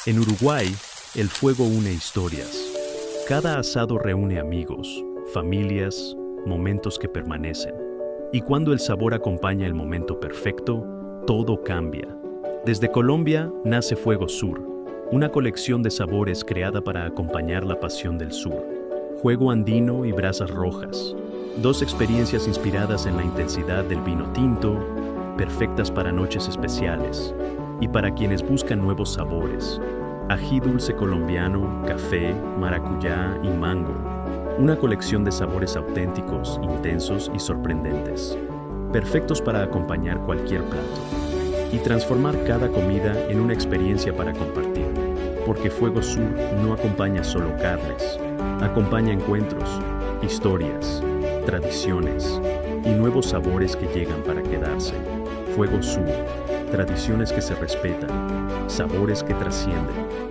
En Uruguay, el fuego une historias. Cada asado reúne amigos, familias, momentos que permanecen. Y cuando el sabor acompaña el momento perfecto, todo cambia. Desde Colombia nace Fuego Sur, una colección de sabores creada para acompañar la pasión del sur. Fuego andino y brasas rojas, dos experiencias inspiradas en la intensidad del vino tinto, perfectas para noches especiales y para quienes buscan nuevos sabores. Ají dulce colombiano, café, maracuyá y mango. Una colección de sabores auténticos, intensos y sorprendentes. Perfectos para acompañar cualquier plato. Y transformar cada comida en una experiencia para compartir. Porque Fuego Sur no acompaña solo carnes. Acompaña encuentros, historias, tradiciones y nuevos sabores que llegan para quedarse. Fuego Sur. Tradiciones que se respetan. Sabores que trascienden.